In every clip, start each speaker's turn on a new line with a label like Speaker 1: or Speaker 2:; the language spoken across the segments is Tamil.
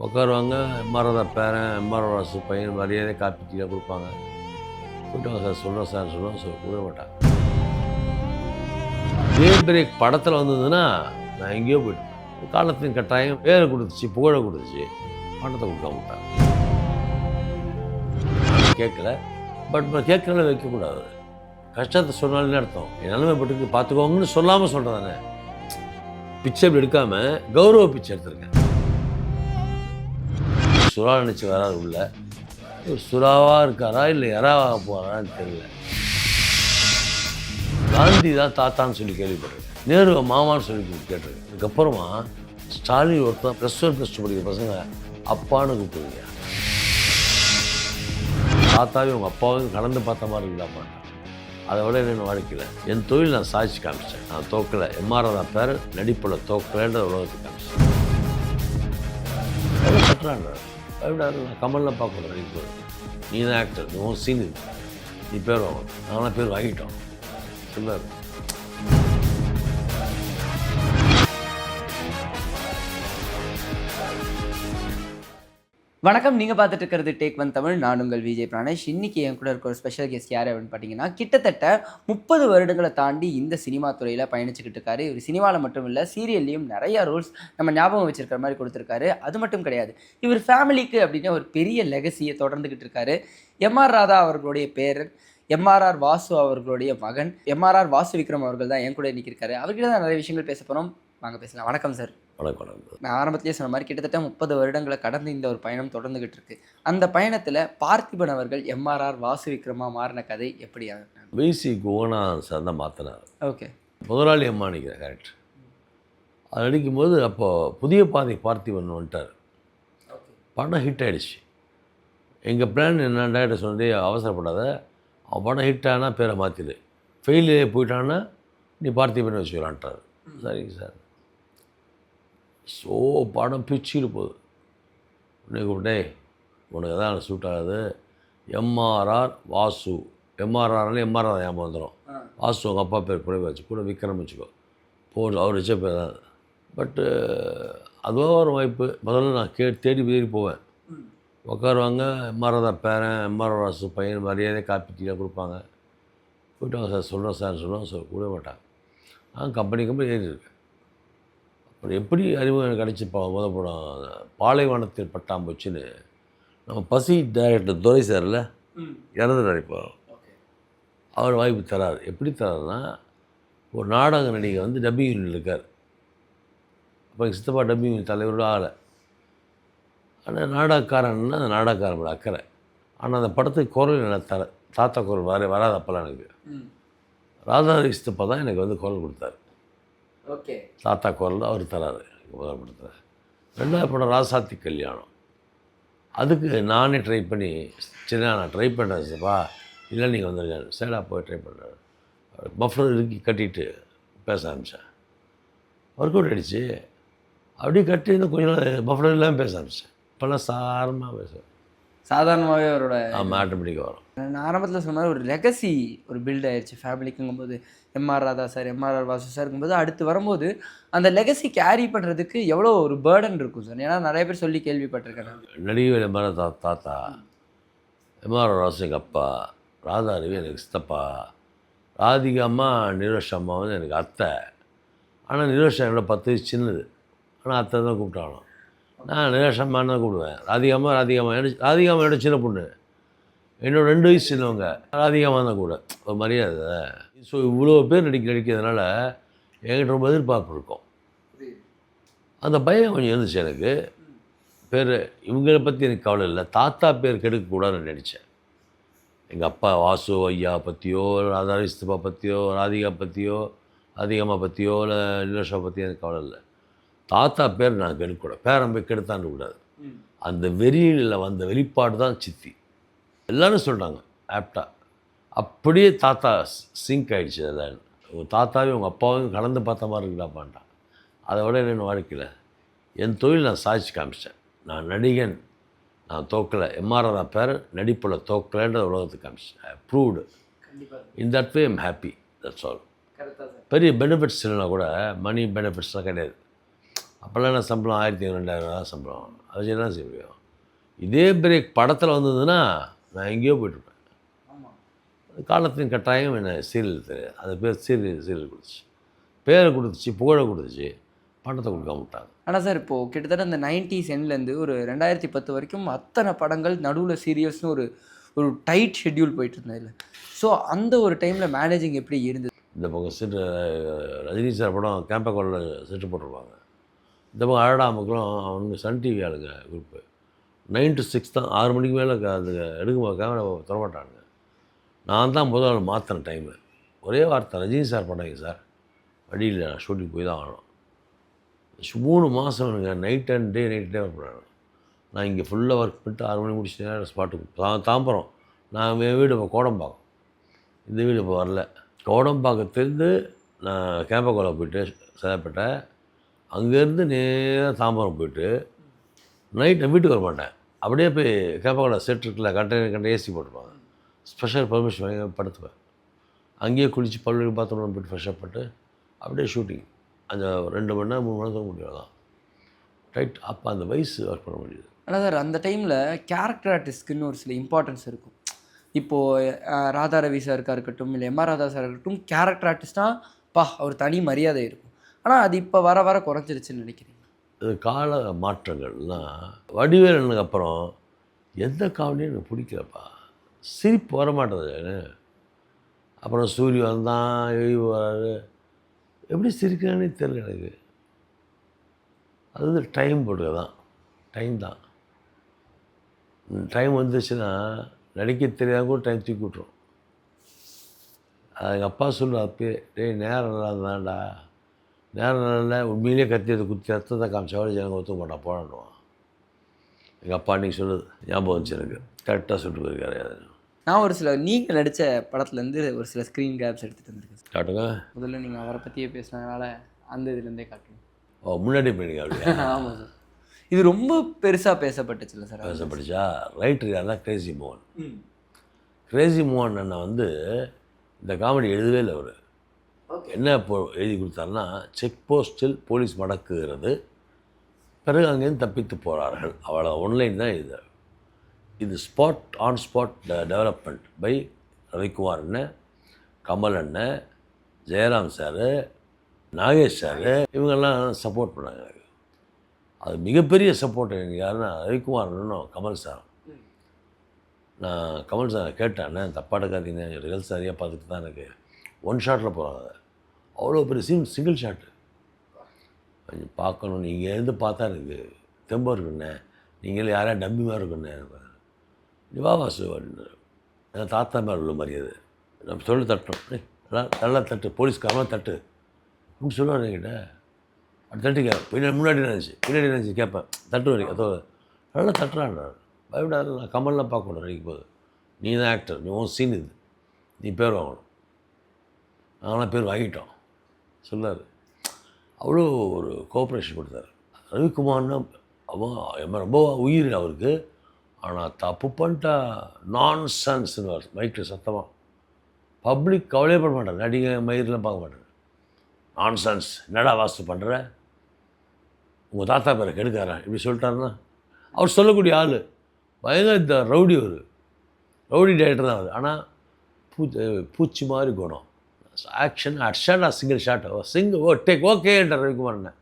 Speaker 1: உட்காருவாங்க. எம்ஆர்ஆர் பேரன், எம்ஆர்ஆர் வாசு பையன் மரியாதை காப்பி டீலாம் கொடுப்பாங்க. கூப்பிட்டாங்க சார் சொல்கிறேன் சார் சொல்லுவேன் சார் கொடுக்க மாட்டாங்க. பெரிய பெரிய படத்தில் வந்ததுன்னா நான் எங்கேயோ போயிட்டு காலத்தின் கட்டாயம் பேரை கொடுத்துச்சு, புகழை கொடுத்துச்சு, பணத்தை கொடுக்க மாட்டாங்க. கேட்கல, பட் கேட்கறத வைக்கக்கூடாது. கஷ்டத்தை சொன்னாலும் அர்த்தம் என் நிலைமைப்பட்டு பார்த்துக்கோங்கன்னு சொல்லாமல் சொல்கிறதானே. பிச்சை எடுக்காமல் கௌரவ பிச்சை எடுத்திருக்கேன். சுறா நினச்சி வராது உள்ள, சுறாவாக இருக்காரா இல்லை யாராக போகிறான்னு தெரியல. காந்தி தான் தாத்தான்னு சொல்லி கேள்விப்பட்டிருக்கேன், நேரு மாமான்னு சொல்லி கேட்டிருக்கேன். அதுக்கப்புறமா ஸ்டாலின் ஒருத்தர் +1 +2 படிக்கிற பசங்க அப்பான்னு கூப்பிடுவீங்க. தாத்தாவையும் உங்கள் அப்பாவையும் கலந்து பார்த்த மாதிரி இருக்கலாமா? அதை விட என்ன வாழ்க்கையில் என் தொழில் நான் சாதிச்சு காமிச்சேன். நான் தோக்கலை, எம்ஆர்ஆர் பேர் நடிப்பில் தோக்கலைன்ற உலகத்துக்கு காமிச்சேன். எவ்வளோ கட்டுறாங்க பயப்படாது. நான் கமல்லாம் பார்க்கணும் நடிப்பு. நீ தான் ஆக்டர், நீ உன் சீன் நீ பேர் வாங்க, நாங்களாம் பேர் வாங்கிட்டோம் சொல்லாது.
Speaker 2: வணக்கம், நீங்கள் பார்த்துட்டு இருக்கிறது டேக் ஒன் தமிழ். நான் உங்கள் விஜய் பிராணேஷ். இன்றைக்கி என் கூட இருக்க ஒரு ஸ்பெஷல் கெஸ்ட் யார் அப்படின்னு பார்த்தீங்கன்னா, கிட்டத்தட்ட 30 வருடங்களை தாண்டி இந்த சினிமா துறையில் பயணிச்சுக்கிட்டு இருக்காரு. இவர் சினிமாவில் மட்டும் இல்லை, சீரியல்லையும் நிறையா ரோல்ஸ் நம்ம ஞாபகம் வச்சிருக்கிற மாதிரி கொடுத்துருக்காரு. அது மட்டும் கிடையாது, இவர் ஃபேமிலிக்கு அப்படின்னு ஒரு பெரிய லெகசியை தொடர்ந்துக்கிட்டு இருக்காரு. எம்ஆர் ராதா அவர்களுடைய பேரன், எம்ஆர்ஆர் வாசு அவர்களுடைய மகன், எம்ஆர்ஆர் வாசு விக்ரம் அவர்கள் தான் என் கூட இன்னைக்கு இருக்காரு. அவர்கிட்ட தான் நிறைய விஷயங்கள் பேச போகிறோம். வாங்க பேசலாம். வணக்கம் சார்.
Speaker 1: வணக்கம்.
Speaker 2: நான் ஆரம்பத்திலேயே சொன்ன மாதிரி கிட்டத்தட்ட 30 வருடங்களை கடந்து இந்த ஒரு பயணம் தொடர்ந்துகிட்டு இருக்கு. அந்த பயணத்தில் பார்த்திபன் அவர்கள் எம்ஆர்ஆர் வாசு விக்ரமா மாறின கதை எப்படி?
Speaker 1: பிசி குணா சார் தான் மாற்றினார்.
Speaker 2: ஓகே.
Speaker 1: முதலாளி அம்மா நினைக்கிற கேரக்டர் அது நடிக்கும்போது அப்போது புதிய பாதை பார்த்திபன் வந்துட்டார். படம் ஹிட் ஆகிடுச்சு. எங்கள் பிளான் என்ன, டேரக்டர் சொன்னதே அவசரப்படாத, அவன் படம் ஹிட் ஆனால் பேரை மாற்றிடு, ஃபெயிலே போயிட்டான்னா நீ பார்த்திபன் வச்சுக்கலான்ட்டார். சரிங்க சார். ஸோ படம் பிச்சுட்டு போகுது. உடனே கூப்பிட்டே உனக்கு தான் சூட் ஆகுது, எம்ஆர்ஆர் வாசு. எம்ஆர்ஆர்னாலே எம்ஆர்ஆர் ஞாபகம் வந்துடும். வாசு உங்கள் அப்பா பேர் கூட வச்சு, கூட விக்ரம் வச்சுக்கோ போடு, அவர் வச்ச பேர் தான். பட்டு அதுவாக ஒரு வாய்ப்பு. முதல்ல நான் தேடி போவேன். உட்காருவாங்க. எம்ஆர்ஆர் பேரன், எம்ஆர்ஆர் வாசு பையன் மரியாதை காப்பி டீலாம் கொடுப்பாங்க. போய்ட்டு சார் சொல்கிறேன் சார் சொல்லுவேன் சார் கொடுக்க மாட்டாங்க. நான் கம்பெனி ஏறி இருக்கேன். அப்புறம் எப்படி அறிமுகம் கிடச்சி முதல் படம் பாலைவனத்தில் பட்டாம்பூச்சின்னு நம்ம பசி டைரக்டர் துரை சாரில் இறந்துட்டார். இப்போ அவர் வாய்ப்பு தராரு. எப்படி தராருன்னா, ஒரு நாடக நடிகை வந்து டப்பிங் யூனிட் இருக்கார். அப்போ எங்கள் சித்தப்பா டப்பிங் யூனிட் தலைவரோட ஆகலை. ஆனால் நாடகக்காரன்னா அந்த நாடகக்காரனோட அக்கறை. ஆனால் அந்த படத்துக்கு குரல் எனக்கு தாத்தா குரல் வராது அப்போல்லாம். எனக்கு ராதாரி சித்தப்பா தான் எனக்கு வந்து குரல் கொடுத்தாரு.
Speaker 2: ஓகே.
Speaker 1: தாத்தா குரல் அவர் தராரு முதல் படத்தில். ரெண்டாவது படம் ராசாத்தி கல்யாணம். அதுக்கு நானே ட்ரை பண்ணி, சரி நான் ட்ரை பண்ணுறேன் சார்ப்பா, இல்லை நீங்கள் வந்துருக்கேன் சேடாக போய் ட்ரை பண்ணுறேன். பஃப்ளர் இறுக்கி கட்டிட்டு பேச ஆரம்பித்தேன். ஒர்க் அவுட் ஆகிடுச்சு. அப்படியே கட்டி இன்னும் கொஞ்சம் நாள் பஃப்ளர் இல்லாமல் பேச ஆரம்பித்தேன். இப்போல்லாம் சாதாரணமாக பேசுவேன்.
Speaker 2: சாதாரணமாகவே அவரோட
Speaker 1: ஆட்டோமேட்டிக்காக வரும்.
Speaker 2: நான் ஆரம்பத்தில் சொன்ன மாதிரி ஒரு லெகசி ஒரு பில்ட் ஆயிடுச்சு ஃபேமிலிக்குங்கும்போது. M R Radha sir, M R R Vasu sir இருக்கும்போது அடுத்து வரும்போது அந்த லெகசி கேரி பண்ணுறதுக்கு எவ்வளோ ஒரு பேர்டன் இருக்கும் சார்? ஏன்னா நிறைய பேர் சொல்லி கேள்விப்பட்டிருக்கேன்.
Speaker 1: நடிகர் எம்ஆர் தாத்தா, எம்ஆர் வாசு எங்கள் அப்பா, ராதா ரவி எனக்கு சித்தப்பா, ராதிகா அம்மா நிரோஷ் அம்மா வந்து எனக்கு அத்தை. ஆனால் நிரோஷ் என்னோட 10 வயசு சின்னது, ஆனால் அத்தை தான் கூப்பிட்டானோ. நான் நிரோஷ் அம்மான்னு தான் கூப்பிடுவேன். ராதிகாம்மா என்னோட சின்ன பொண்ணு, என்னோட 2 வயசு சின்னவங்க. ராதிகாம்மா தான் கூட ஒரு மரியாதை. ஸோ இவ்வளோ பேர் நடிக்கிறதுனால என்கிட்ட ரொம்ப எதிர்பார்ப்பு இருக்கும். அந்த பயம் கொஞ்சம் இருந்துச்சு எனக்கு. பேர் இவங்களை பற்றி எனக்கு கவலை இல்லை, தாத்தா பேர் கெடுக்கக்கூடாதுன்னு நினச்சேன். எங்கள் அப்பா வாசு ஐயா பற்றியோ, ராதாரி சித்தப்பா பற்றியோ, ராதிகா பற்றியோ, ராதிகாம்மா பற்றியோ, இல்லை நிலோஷா பற்றியோ எனக்கு கவலை இல்லை. தாத்தா பேர் நான் கெடுக்கக்கூடாது, பேரன் போய் கெடுத்தாண்டு கூடாது. அந்த வெறியில் வந்த வெளிப்பாடு தான் சித்தி. எல்லோரும் சொல்கிறாங்க ஆப்டா. அப்படியே தாத்தா சிங்க் ஆகிடுச்சு. அதில் உங்கள் தாத்தாவையும் உங்கள் அப்பாவையும் கலந்து பார்த்த மாதிரி இருக்கலாப்பான்ட்டான். அதை விட என்ன வாழ்க்கையில் என் தொழில் நான் சாதிச்சு காமிச்சேன். நான் நடிகன், நான் தோக்கலை, எம்ஆர்ஆர் பேர் நடிப்பில் தோக்கலைன்ற உலகத்துக்கு காமிச்சேன். I proved. In that way I'm happy, that's all. பெரிய பெனிஃபிட்ஸ் இல்லைனா கூட, மணி பெனிஃபிட்ஸ்லாம் கிடையாது. அப்போல்லாம் என்ன சம்பளம் 1500 சம்பளம், அதை வச்சு என்ன செய்ய முடியும்? இதே பிரேக் படத்தில் வந்ததுன்னா நான் எங்கேயோ போயிட்டுருப்பேன். காலத்தின் கட்டாயம் என்ன சீரியல் தெரியாது, அது பேர் சீரியல் கொடுத்துச்சு, பேரை கொடுத்துச்சு, புகழை கொடுத்துச்சு, பணத்தை கொடுக்காம விட்டாங்க.
Speaker 2: ஆனால் சார் இப்போது கிட்டத்தட்ட இந்த 90s எண்ட்லேருந்து ஒரு 2010 வரைக்கும் அத்தனை படங்கள் நடுவில் சீரியல்ஸ்னு ஒரு ஒரு டைட் ஷெட்யூல் போயிட்டு இருந்ததில்ல. ஸோ அந்த ஒரு டைமில் மேனேஜிங் எப்படி இருந்தது?
Speaker 1: இந்த பக்கம் செட்டு ரஜினி சார் படம் கேம்பகோலில் செட்டு போட்டிருப்பாங்க. இந்த பக்கம் அழடா மக்களும் அவனுங்க சன் டிவி ஆளுங்க குரூப்பு 9 to 6 தான், 6 மணிக்கு மேலே அது எடுக்க கேமரா தரமாட்டானுங்க. நான் தான் முதல் நாள் மாற்றின டைமு. ஒரே வார்த்தை, ரஜினி சார் பண்ணாங்க சார், வழியில் நான் ஷூட்டிங் போய் தான் ஆகணும். 3 மாதம் எனக்கு நைட் அண்ட் டே பண்ணுறேன். நான் இங்கே ஃபுல்லாக ஒர்க் பண்ணிட்டு 6 மணி முடிச்சுட்டு நேரம் ஸ்பாட்டுக்கு தாம்பரம். நான் என் வீடு இப்போ கோடம்பாக்கம், இந்த வீடு இப்போ வரல. கோடம்பாக்கத்துலேருந்து நான் கேம்பகோலை போய்ட்டு சேதப்பேட்டை, அங்கேருந்து நேராக தாம்பரம் போய்ட்டு நைட் நான் வீட்டுக்கு வர மாட்டேன். அப்படியே போய் கேம்பகோலை செட் இருக்குல்ல, கண்டெய்னர் ஏசி போட்டுருப்பாங்க, ஸ்பெஷல் பர்மிஷன் வாங்கி படுத்துவேன். அங்கேயே குளித்து பல்வேறு பாத்ரூம் போய்ட்டு ஃப்ரெஷ்ஷப் பண்ணிட்டு அப்படியே ஷூட்டிங். அந்த 2 மணி நேரம் 3 மணி நேரம் முடியும் தான் ரைட். அப்போ அந்த வயசு ஒர்க் பண்ண முடியுது.
Speaker 2: ஆனால் சார் அந்த டைமில் கேரக்டர் ஆர்டிஸ்ட்டுக்குன்னு ஒரு சில இம்பார்ட்டன்ஸ் இருக்கும். இப்போது ராதா ரவி சாருக்காக இருக்கட்டும், இல்லை எம்ஆர் ராதா சார் இருக்கட்டும், கேரக்டர் ஆர்டிஸ்ட்னா அவர் தனி மரியாதை இருக்கும். ஆனால் அது இப்போ வர வர குறைஞ்சிருச்சுன்னு நினைக்கிறீங்க?
Speaker 1: அது கால மாற்றங்கள்லாம். வடிவேலனுக்கு அப்புறம் எந்த காமெடியும் எனக்கு பிடிக்கலப்பா, சிரிப்பு வரமாட்டேது. அப்புறம் சூரிய வந்தான், எழுதி வராரு, எப்படி சிரிக்கிறானே தெரியல எனக்கு. அது டைம் போட்டுக்க தான், டைம் தான். டைம் வந்துச்சுன்னா நடிக்க தெரியாத கூட டைம் தூக்கி விட்ரும். அது எங்கள் அப்பா சொல்லுவார் அப்பயே, டேய் நேரம் நல்லா இருந்தான்டா, நேரம் நல்லா உண்மையிலே கத்தியத்தை குத்தி ரத்தத்தை காமிச்சாலும் ஜனங்க ஒத்துக்க மாட்டான் போராடுவான். எங்கள் அப்பா அன்றைக்கி சொல்லுது ஞாபகம் வந்துச்சு எனக்கு, கரெக்டாக சொல்லிட்டு போயிருக்காரு. அது
Speaker 2: நான் ஒரு சில நீங்கள் நடித்த படத்துலேருந்து ஒரு சில ஸ்க்ரீன் கேப்ஸ் எடுத்துகிட்டு வந்திருக்கேன்.
Speaker 1: காட்டுங்க.
Speaker 2: முதல்ல நீங்கள் அவரை பற்றியே பேசுனதுனால அந்த இதுலேருந்தே காட்டுங்க.
Speaker 1: ஓ, முன்னாடி போயிருங்க அப்படியா?
Speaker 2: ஆமாம் சார், இது ரொம்ப பெருசாக பேசப்பட்டுச்சுல்ல சார்?
Speaker 1: பேசப்பட்டுச்சா? ரைட்டர் யார் தான்? கிரேசி மோகன். கிரேசி மோகன் அண்ணன் வந்து இந்த காமெடி எழுதவே இல்லை. அவர் என்ன எழுதி கொடுத்தாருன்னா, செக் போஸ்ட்டில் போலீஸ் மடக்குகிறது, பிறகு அங்கேருந்து தப்பித்து போகிறார்கள், அவ்வளோ ஒன்லைன் தான் இது. இது on spot development by Ravikumar அண்ணன், கமல் அண்ணன், ஜெயராம் சார், நாகேஷ் சார், இவங்கெல்லாம் சப்போர்ட் பண்ணாங்க எனக்கு. அது மிகப்பெரிய சப்போர்ட் எனக்கு யாருன்னா ரவிக்குமார் அண்ணனும் கமல் சார். நான் கமல் சார் கேட்டேன், தப்பாக எடுக்காதீங்க, ரியல் சரியாக பார்த்துட்டு தான் எனக்கு 1 ஷாட்டில் போகிறாங்க. அவ்வளோ பெரிய சிங்கிள் ஷாட்டு கொஞ்சம் பார்க்கணும், நீங்கள் இருந்து பார்த்தா எனக்கு தெம்பு இருக்குண்ணே, நீங்களே யாரையா டம்பி மாதிரி இருக்குண்ணே, நீ வா வாசு அப்படின்னு. ஏன்னா தாத்தா மேலே உள்ள மரியாதை, நம்ம சொல்லி தட்டணும், நல்லா தட்டு, போலீஸ்காரமாக தட்டு அப்படின்னு சொல்லுவார் என்கிட்ட. அப்படி தட்டிக்க முன்னாடி நினச்சி கேட்பேன், தட்டு வரைக்கும் அதோ நல்லா தட்டுறான். பயப்படாது, நான் கமல்லாம் பார்க்கணும் நினைக்கும் போது, நீ தான் ஆக்டர், நீ உன் சீன் இது, நீ பேர் வாங்கணும். நாங்களாம் பேர் வாங்கிட்டோம் சொல்லார். அவ்வளோ ஒரு கோஆப்ரேஷன் கொடுத்தார். ரவிக்குமார்னா அவன் ரொம்ப உயிர் அவருக்கு. ஆனால் தப்பு பண்ணிட்டா நான்சென்ஸ்னு மைக்கில் சத்தமாக, பப்ளிக் கவலையே பண்ண மாட்டார், நடிகை மயிரெலாம் பார்க்க மாட்டார். நான்சென்ஸ், என்னடா வாஸ்து பண்ணுற, உங்கள் தாத்தா பேரை கெடுக்காரா இப்படி சொல்லிட்டாருன்னா, அவர் சொல்லக்கூடிய ஆள் பயங்கர ரவுடி, ஒரு ரவுடி டைரக்டர் தான் அவர். ஆனால் பூச்சி மாதிரி குணம், ஆக்ஷன் அட்ஷாட் சிங்கிள் ஷாட் டேக் ஓகேன்ற ரவிக்குமார்ண்ணே.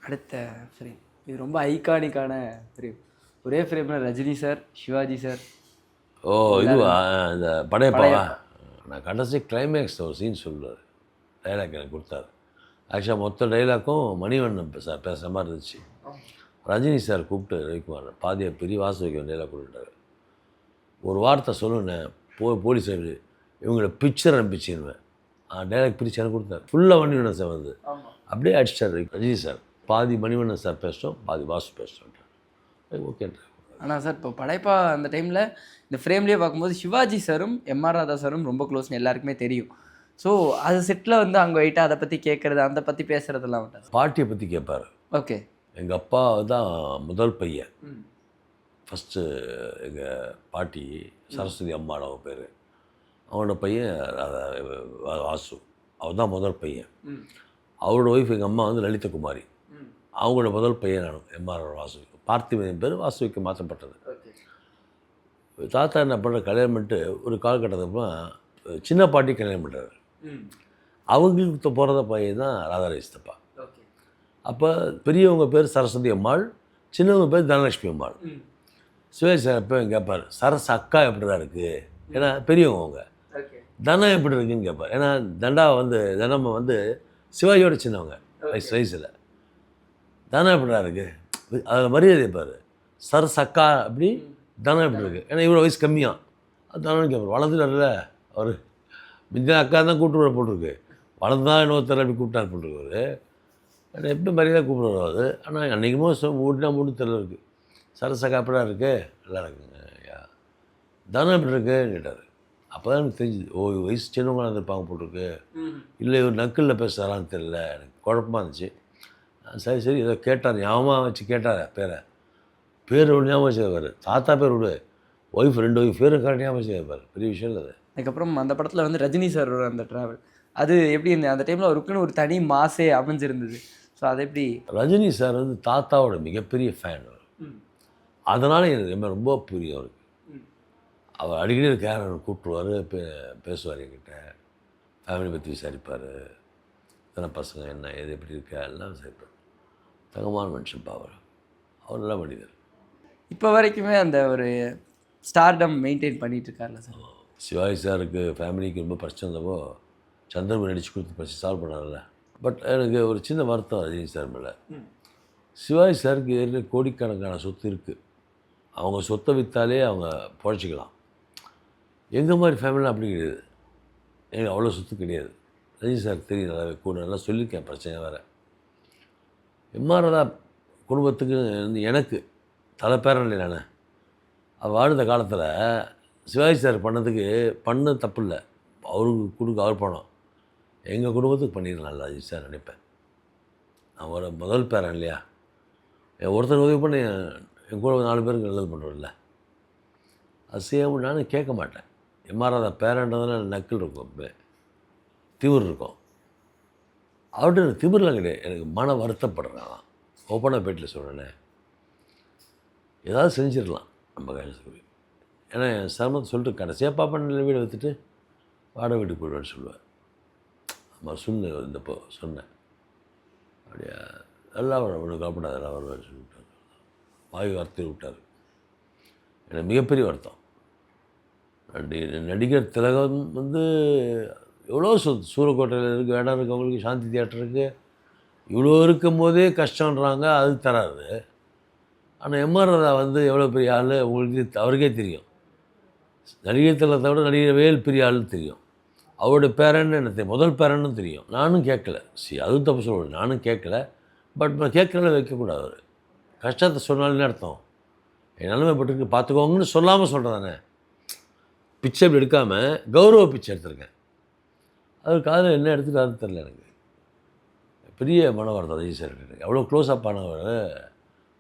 Speaker 2: அடுத்த ஃப்ரேம் இது ரொம்ப ஐகானிக்கான ஃப்ரேம். ஒரே ஃப்ரேமில் ரஜினி சார், சிவாஜி சார்.
Speaker 1: ஓ, இதுவா இந்த படையப்பாவா? நான் கடைசி கிளைமேக்ஸ் ஒரு சீன் சொல்லுவார், டைலாக் எனக்கு கொடுத்தாரு. ஆக்சுவலாக மொத்த டைலாக்கும் மணிவண்ணன் சார் பேசுகிற மாதிரி இருந்துச்சு. ரஜினி சார் கூப்பிட்டு ரவிக்குமார் பாதியை பெரிய வாசு வைக்க டைலாக் கொடுத்துட்டாரு. ஒரு வார்த்தை சொல்லுனேன், போலீஸ் இவங்கள பிக்சர் அனுப்பிச்சிருவேன், டைலாக் பிரித்து எனக்கு கொடுத்தாரு. ஃபுல்லாக மணிவண்ணன் சார் வந்து அப்படியே அடிச்சிட்டார் ரஜினி சார். பாதி மணிவண்ணன் சார் பேசிட்டோம், பாதி வாசு பேசிட்டோம். ஓகேன்ற.
Speaker 2: ஆனால் சார் இப்போ படைப்பா அந்த டைமில் இந்த ஃப்ரேம்லேயே பார்க்கும்போது சிவாஜி சாரும் எம்ஆர் ராதா சாரும் ரொம்ப க்ளோஸ்னு எல்லாருக்குமே தெரியும். ஸோ அது செட்டில் வந்து அங்கே போயிட்டு அதை பற்றி கேட்குறது, அதை பற்றி பேசுகிறதெல்லாம் விட்டார்.
Speaker 1: பாட்டியை பற்றி கேட்பார்.
Speaker 2: ஓகே.
Speaker 1: எங்கள் அப்பா தான் முதல் பையன். ஃபஸ்ட்டு எங்கள் பாட்டி சரஸ்வதி அம்மாவோட பேர், அவனோட பையன் வாசு, அவர் தான் முதல் பையன். அவரோட ஒய்ஃப் எங்கள் அம்மா வந்து லலிதகுமாரி, அவங்களோட முதல் பையன் நான் எம்ஆர் வாசுவிக்கு. பார்த்திபன் பேர் வாசுவிக்கு மாற்றப்பட்டது. தாத்தா என்ன பண்ணுற, கல்யாணம் பண்ணிட்டு ஒரு காலகட்டத்துக்கு சின்ன பாட்டி கல்யாணம் பண்ணுறாரு. அவங்களுக்கு போகிறத பையன் தான் ராதாரவி சித்தப்பா. அப்போ பெரியவங்க பேர் சரஸ்வதி அம்மாள், சின்னவங்க பேர் தனலட்சுமி அம்மாள். சிவாஜி சார் எப்போ கேட்பார், சரஸ் அக்கா எப்படி தான் இருக்குது, ஏன்னா பெரியவங்க அவங்க. தனம் எப்படி இருக்குன்னு கேட்பார், ஏன்னா தனம்மா சிவாஜியோட சின்னவங்க வயசில். தனம் எப்படிடா இருக்குது, அதில் மரியாதை பாரு, சரஸ் அக்கா அப்படி, தனம் எப்படி இருக்குது, ஏன்னா இவ்வளோ வயசு கம்மியாக. அது தனம்னு கேட்பார். வளர்ந்துட்டார்ல அவர், மிஞ்சின அக்கா தான் கூப்பிட்டு போட்டிருக்கு, வளர்ந்து தான் இன்னொருத்தர் அப்படி கூப்பிட்டார் போட்டிருக்காரு. ஆனால் எப்படி மரியாதை கூப்பிடுவார் அது. ஆனால் அன்றைக்குமோ மூடினா மூணு தெரியல இருக்குது. சரஸ் அக்கா எப்படா இருக்குது, நல்லா இருக்குங்க ஐயா. தனம் எப்படி இருக்குன்னு கேட்டார். அப்போ தான் எனக்கு தெரிஞ்சுது, ஓ வயசு சின்னவங்களாக இருந்திருப்பாங்க போட்டிருக்கு, இல்லை இவர் நக்கலில் பேசுகிறான்னு தெரியல, எனக்கு குழப்பமாக இருந்துச்சு. சரி சரி ஏதோ கேட்டார், ஞாபகமாக வச்சு கேட்டார் பேர் ஒன்று ஞாபகம் வச்சுருப்பார். தாத்தா பேர் விடு, ஒய்ஃப் 2 ஒய்ஃப் பேரும் கரெக்டாக ஞாபகம் வச்சுருப்பார். பெரிய விஷயம் இல்லை அது.
Speaker 2: அதுக்கப்புறம் அந்த படத்தில் ரஜினி சார் அந்த ட்ராவல், அது எப்படி இருந்தது அந்த டைமில்? அவருக்குன்னு ஒரு தனி மாசே அமைஞ்சிருந்தது. ஸோ அது எப்படி?
Speaker 1: ரஜினி சார் தாத்தாவோட மிகப்பெரிய ஃபேன் அவர். அதனால் எனக்கு ரொம்ப புரியும் அவருக்கு. அவர் அடிக்கடி கேரக்டர் கூப்பிட்டுருவார், பேசுவார் என்கிட்ட, ஃபேமிலி பற்றி விசாரிப்பார், இத்தனை பசங்க என்ன எது எப்படி இருக்கா எல்லாம் விசாரிப்பார். தங்கமான மனுஷன்ப்பா அவர் நல்ல மனிதர்.
Speaker 2: இப்போ வரைக்குமே அந்த ஒரு ஸ்டார்டம் மெயின்டைன் பண்ணிகிட்டு இருக்கார்ல சார்?
Speaker 1: சிவாஜி சாருக்கு ஃபேமிலிக்கு ரொம்ப பிரச்சனை இருந்தப்போ சந்திரபாபு நடிச்சு கொடுத்து பிரச்சனை சால்வ் பண்ணார்ல. பட் எனக்கு ஒரு சின்ன வருத்தம் ரஜினி சார் மேலே. சிவாஜி சாருக்கு ஏற்கனவே கோடிக்கணக்கான சொத்து இருக்குது, அவங்க சொத்தை விற்றாலே அவங்க பொழைச்சிக்கலாம். எங்கள் மாதிரி ஃபேமிலியில் அப்படி கிடையாது, எனக்கு அவ்வளோ சொத்து கிடையாது. ரஜினி சார் தெரியும், நல்லாவே கூட நல்லா சொல்லியிருக்கேன் பிரச்சனை வேறு. எம்ஆர்ஆ குடும்பத்துக்கு எனக்கு தலைப்பேரன் இல்லை. நான் வாழ்ந்த காலத்தில் சிவாஜி சார் பண்ண தப்பு இல்லை, அவருக்கு கொடுக்க அவர் பணம் எங்கள் குடும்பத்துக்கு பண்ணிடலாம் ரஜினி சார் நினைப்பேன். நான் ஒரு முதல் பேரன் இல்லையா, ஒருத்தர் உதவி பண்ணி என் கூட 4 பேருக்கு நல்லது பண்ணுறதில்ல. அது செய்யாமல் நானும் கேட்க மாட்டேன். எம்ஆர்ஆ பேரன்றதுனால நக்கல் இருக்கும், திமிர் இருக்கும். அவர்கிட்ட எனக்கு திமிர்லாம் கிடையாது, எனக்கு மன வருத்தப்படுறேன். ஓப்பனாக பேட்டில் சொல்கிறேனே, ஏதாவது செஞ்சிடலாம் நம்ம கஷ்டத்துக்கு. ஏன்னா என் சிரமத்தை சொல்லிட்டு கடைசியாக பாப்பா வீடை விற்றுட்டு வாடகை வீட்டுக்கு போய்டுவேன்னு சொல்லுவேன். நம்ம இருந்தப்போ சொன்னேன், அப்படியா நல்லா ஒன்று காப்பிடாது எல்லாம் வருவேன்னு சொல்லிவிட்டார். வாயு வார்த்தை விட்டார். எனக்கு மிகப்பெரிய வருத்தம். நடிகர் திலகம் எவ்வளோ சூரக்கோட்டையில் இருக்குது, இடம் இருக்கவங்களுக்கு, சாந்தி தியேட்டர் இருக்குது, இவ்வளோ இருக்கும் போதே கஷ்டன்றாங்க, அது தராது. ஆனால் எம்ஆர்ஆ எவ்வளோ பெரிய ஆள் உங்களுக்கு அவருக்கே தெரியும். நடிகர் திலகத்தை விட நடிகர் வேல் பெரிய ஆள்னு தெரியும். அவருடைய பேரன்னு எனக்கு முதல் பேரன்னு தெரியும். நானும் கேட்கல, அதுவும் தப்பு சொல்லுவேன், நானும் கேட்கல. பட் நான் கேட்குறத வைக்கக்கூடாது. அவர் கஷ்டத்தை சொன்னாலும் அர்த்தம் என் நிலைமைப்பட்டிருக்கு பார்த்துக்கோங்கன்னு சொல்லாமல் சொல்கிறதானே. பிச்சை அப்படி எடுக்காமல் கௌரவ பிச்சை எடுத்திருக்கேன். அவர் காதில் என்ன எடுத்துகிட்டு தெரில. எனக்கு பெரிய மன வருத்தம் ரஜினி சார். எனக்கு எவ்வளோ க்ளோஸ்அப் ஆனவர்.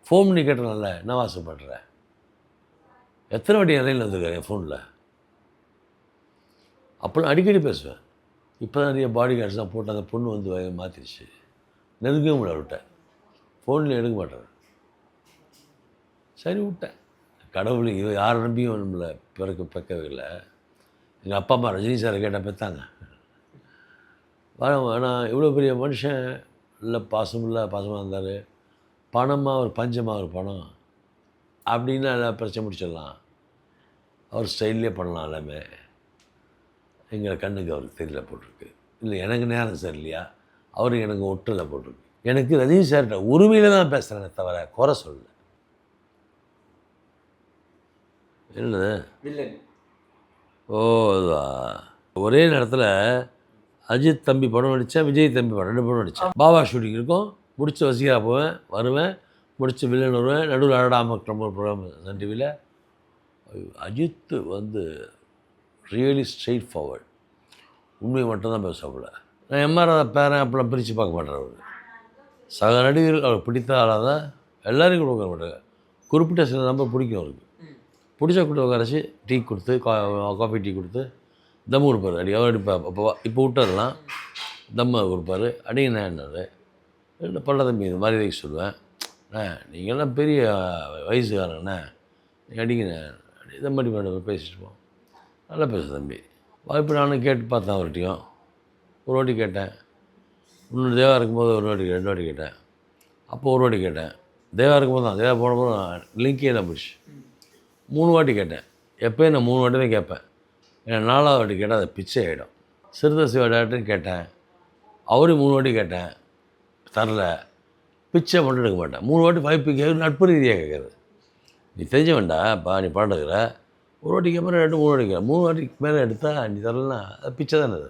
Speaker 1: ஃபோன் பண்ணி கேட்டனால என்ன வாசப்படுற, எத்தனை வாட்டி என் லைனில் வந்துருக்காரு என் ஃபோனில். அப்போலாம் அடிக்கடி பேசுவேன். இப்போ தான் நிறைய பாடி கார்ட்ஸ் தான் போட்டு அந்த பொண்ணு மாற்றிடுச்சு, நெருங்கவே முடியல. விட்டேன், ஃபோனில் எடுக்க மாட்டார். சரி விட்டேன். கடவுள் யாரை நம்பியும் நம்மளை பிறக்கவே இல்லை. எங்கள் அப்பா அம்மா ரஜினி சாரை கேட்டால் பெற்றாங்க. ஆனால் இவ்வளோ பெரிய மனுஷன் இல்லை, பாசமாக இருந்தார். பணமாக ஒரு பஞ்சமாக ஒரு பணம் அப்படின்னா எல்லாம் பிரச்சனை முடிச்சிடலாம். அவர் ஸ்டைல்லே பண்ணலாம் எல்லாமே. எங்கள் கண்ணுக்கு அவருக்கு தெரியல போட்டிருக்கு. இல்லை எனக்கு நேரம் சரியில்லையா, அவருக்கு எனக்கு ஒட்டுல போட்டிருக்கு. எனக்கு ரஜினி சார்கிட்ட உரிமையில் தான் பேசுகிறேனே தவிர குறை சொல்லலை. என்னது ஓ ஒரே நேரத்தில் அஜித் தம்பி படம் நடித்தேன், விஜய் தம்பி படம் 2 படம் நடித்தேன். பாபா ஷூட்டிங் இருக்கும், முடிச்சு வசீகரா போவேன், வருவேன், முடிச்சு வில்லன் வருவேன். நடுவில் அடாமல் ஒரு ப்ரோக்ராம் சன் டிவியில். அஜித் ரியலி ஸ்ட்ரெயிட் ஃபார்வர்ட், உண்மையை மட்டும்தான் பேசப்பட. நான் எம்ஆர்ஆ பேரன் அப்பெல்லாம் பிரித்து பார்க்க மாட்டேன். அவர் சக நடிகர்கள் அவருக்கு பிடித்த ஆளாக தான் எல்லோரும் கொடுக்க மாட்டாங்க. குறிப்பிட்ட சில நம்பர் பிடிக்கும் அவருக்கு. பிடிச்ச கூட்ட உட்காரச்சு டீ கொடுத்து காஃபி டீ கொடுத்து தம் கொடுப்பார். அவர் அடிப்பா இப்போ விட்டதெல்லாம் தம்மை கொடுப்பார். அடிங்கண்ணான்னாரு. என்ன பண்ண தம்பி இந்த மாதிரி இதுக்கு சொல்லுவேன். நீங்கள்லாம் பெரிய வயசுக்காரங்கண்ணே, நீங்கள் அடிங்கண்ணே, இதை மாதிரி மேடம் பேசிட்டு போவோம். நல்லா பேசு தம்பி. வாய்ப்பு நானும் கேட்டு பார்த்தேன் அவர்கிட்டையும். ஒரு வாட்டி கேட்டேன், இன்னொரு தேவா இருக்கும்போது ஒரு வாட்டி 2 வாட்டி கேட்டேன். அப்போ ஒரு வாட்டி கேட்டேன். தேவா இருக்கும்போது தான், தேவா போனப்போ லிங்கே தான் போயிடுச்சு. 3 வாட்டி கேட்டேன். எப்போயும் நான் 3 வாட்டி தான் கேட்பேன். ஏன்னா 4வது வாட்டி கேட்டால் அது பிச்சை ஆகிடும். சிறுத்தை சிவா டேரக்டர்னு கேட்டேன். அவரையும் 3 வாட்டி கேட்டேன், தரல. பிச்சை மட்டும் எடுக்க மாட்டேன். 3 வாட்டி வாய்ப்பு கேட்குறது நட்பு ரீதியாக கேட்குறது. நீ தெரிஞ்ச வேண்டாம்ப்பா, நீ படம் எடுக்கிற, ஒரு வாட்டி கேட்பேன், 2 3 வாட்டி கேட்குறேன். 3 வாட்டிக்கு மேலே எடுத்தால் நீ தரலன்னா அது பிச்சை தானே அது.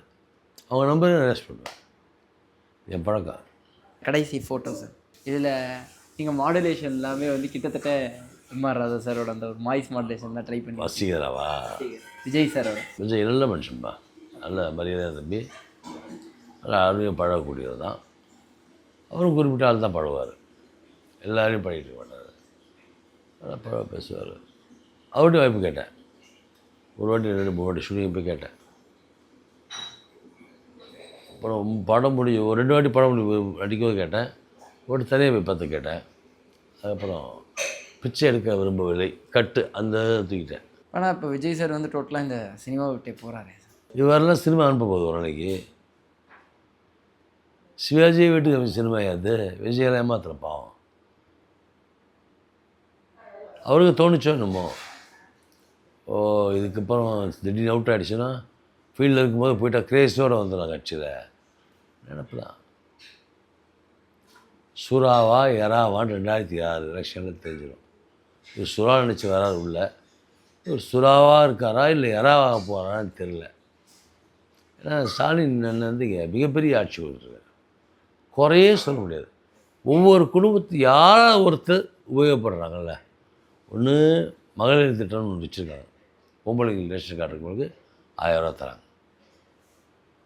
Speaker 1: அவங்க நம்பரை ரெஸ்ட் பண்ணுவேன். என் பழக்கம்.
Speaker 2: கடைசி ஃபோட்டோ சார், இதில் நீங்கள் மாடுலேஷன் எல்லாமே வந்து கிட்டத்தட்ட எம்ஆர் ராதா சாரோட அந்த ஒரு வாய்ஸ் மாடுலேஷன் தான் ட்ரை பண்ணி.
Speaker 1: வசீகராவா?
Speaker 2: விஜய் சாரோட.
Speaker 1: விஜய் நல்ல மனுஷன்பா, நல்ல மரியாதை தம்பி, நல்லா அருமையாக பழகக்கூடியவர் தான். அவரும் குறிப்பிட்ட ஆள் தான் பழகுவார், எல்லாரையும் பழகிட்டு மாட்டார், நல்லா பேசுவார். அவர்கிட்ட வாய்ப்பு கேட்டேன், ஒரு வாட்டி 2 3 வாட்டி ஷூட்டிங் போய் கேட்டேன். அப்புறம் படம் முடிஞ்சு ஒரு 2 வாட்டி படம் முடிவு நடிக்கவும் கேட்டேன், ஒரு தனியாக போய் பார்த்து கேட்டேன். அதுக்கப்புறம் பிச்சை எடுக்க விரும்பவில்லை, கட்டு அந்த தூக்கிட்டேன்.
Speaker 2: ஆனால் இப்போ விஜய் சார் வந்து டோட்டலாக இந்த சினிமா விட்டே போகிறாரு.
Speaker 1: இவரெல்லாம் சினிமா அனுப்ப போகுது ஒரு நாளைக்கு. சிவாஜி வீட்டுக்கு சினிமா யாது, விஜயெல்லாம் ஏமாத்துற பாவம். அவருக்கு தோணுச்சோ என்னமோ, இதுக்கப்புறம் திடீர்னு அவுட் ஆகிடுச்சுன்னா ஃபீல்டில் இருக்கும்போது போய்ட்டா கிரேஸோடு வந்துடும் கட்சியில் நினப்பு தான். சுறாவா எறாவான்னு 2006 எலெக்ஷனில் தெரிஞ்சிடும். இவர் சுறா நினச்சி வராது உள்ள, இவர் சுறாவாக இருக்காரா இல்லை எறாவாக போகிறான்னு தெரில. ஏன்னா ஸ்டாலின் வந்து இங்கே மிகப்பெரிய ஆட்சி கொடுத்துருக்காரு, குறையே சொல்ல முடியாது. ஒவ்வொரு குடும்பத்து யாராவது ஒருத்தர் உபயோகப்படுறாங்கல்ல. ஒன்று மகளிர் திட்டம்னு ஒன்று வச்சுருக்காங்க, பொம்பளைங்களுக்கு ரேஷன் கார்டு இருக்கிறவங்களுக்கு 1000 ரூபா தராங்க.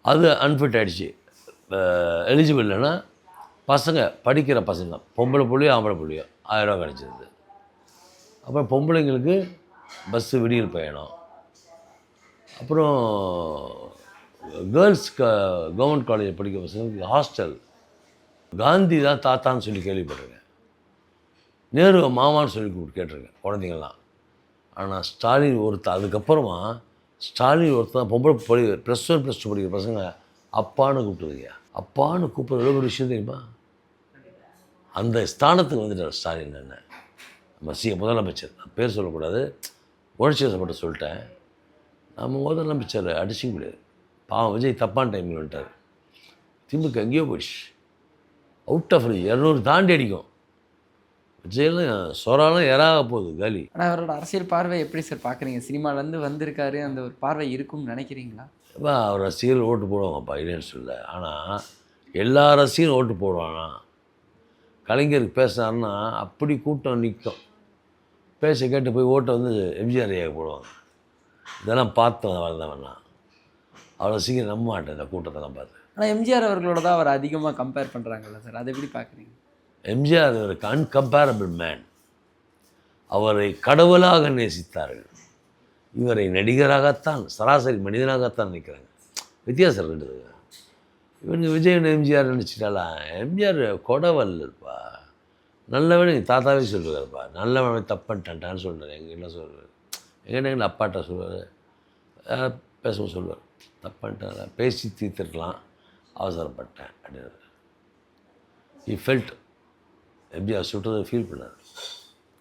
Speaker 1: அது அன்ஃபிட் ஆகிடுச்சு, எலிஜிபிள் இல்லைன்னா பசங்க படிக்கிற பசங்க, பொம்பளை புள்ளியோ ஆம்பளை புள்ளியோ 1000 ரூபா கிடச்சிருது. அப்புறம் பொம்பளைங்களுக்கு பஸ்ஸு விடியல் பயணம். அப்புறம் கேர்ள்ஸ் கவர்மெண்ட் காலேஜ் படிக்கிற பசங்களுக்கு ஹாஸ்டல். காந்தி தான் தாத்தான்னு சொல்லி கேள்விப்பட்டிருக்கேன், நேரு மாமான்னு சொல்லி கேட்டிருக்கேன் குழந்தைங்கள்லாம். ஆனால் ஸ்டாலின் ஒருத்தர், அதுக்கப்புறமா ஸ்டாலின் ஒருத்தர் பொம்பளை +1 +2 படிக்கிற பசங்க அப்பான்னு கூப்பிட்டுருக்கீங்க. அப்பான்னு கூப்பிட்றது எவ்வளோ ஒரு விஷயம் தெரியுமா? அந்த ஸ்தானத்துக்கு வந்துட்டார் ஸ்டாலின். என்ன நம்ம முதலமைச்சர், நான் பேர் சொல்லக்கூடாது, உணர்ச்சி வசப்பட்டு சொல்லிட்டேன். நம்ம முதலமைச்சர் அடிச்சிக்க முடியாது. பாவம் விஜய் தப்பான டைமில் வந்துட்டார். திமுக எங்கேயோ போயிடுச்சு, அவுட் ஆஃப் 200 தாண்டி அடிக்கும். விஜயெல்லாம் சொராலாம் எறாக போகுது காலி.
Speaker 2: ஆனால் அவரோட அரசியல் பார்வை எப்படி சார் பார்க்குறீங்க? சினிமாலேருந்து வந்திருக்காரு, அந்த ஒரு பார்வை இருக்கும்னு நினைக்கிறீங்களா?
Speaker 1: அவர் ரசிகர்கள் ஓட்டு போடுவாங்கப்பா, இல்லைன்னு சொல்ல. ஆனால் எல்லா ரசிகரும் ஓட்டு போடுவானா? கலைஞருக்கு பேசினாருன்னா அப்படி கூட்டம் நிற்கும். பேச கேட்டு போய் ஓட்டை வந்து எம்ஜிஆர் ஐயாவுக்கு போடுவாங்க. இதெல்லாம் பார்த்தவன் வளர்ந்தவன்னா அவ்வளோ சீக்கிரம் நம்ப மாட்டேன் இந்த கூட்டத்தெல்லாம் பார்த்து.
Speaker 2: ஆனால் எம்ஜிஆர் அவர்களோட தான் அவர் அதிகமாக கம்பேர் பண்ணுறாங்கல்ல சார், அதை எப்படி பார்க்குறீங்க?
Speaker 1: எம்ஜிஆர் அவருக்கு அன்கம்பேரபிள் மேன். அவரை கடவுளாக நேசித்தார்கள். இவரை நடிகராகத்தான், சராசரி மனிதனாகத்தான் நினைக்கிறாங்க. வித்தியாசம் இருக்குது. இவனுக்கு விஜய் எம்ஜிஆர் நினச்சிட்டாலா? எம்ஜிஆர் கொடவல்லப்பா, நல்லவனே தாத்தாவே சொல்லுவார்ப்பா, நல்லவனே தப்பன்ட்டான்னு சொல்கிறார். எங்கிட்ட சொல்லுவார், எங்கிட்ட அப்பாட்ட சொல்லுவார், பேசவும் சொல்லுவார், தப்பன்ட்டான் பேசி தீர்த்துருக்கலாம், அவசரப்பட்டேன் அப்படின்னு. ஹி ஃபெல்ட், எம்ஜிஆர் சுட்டதை ஃபீல் பண்ணார்.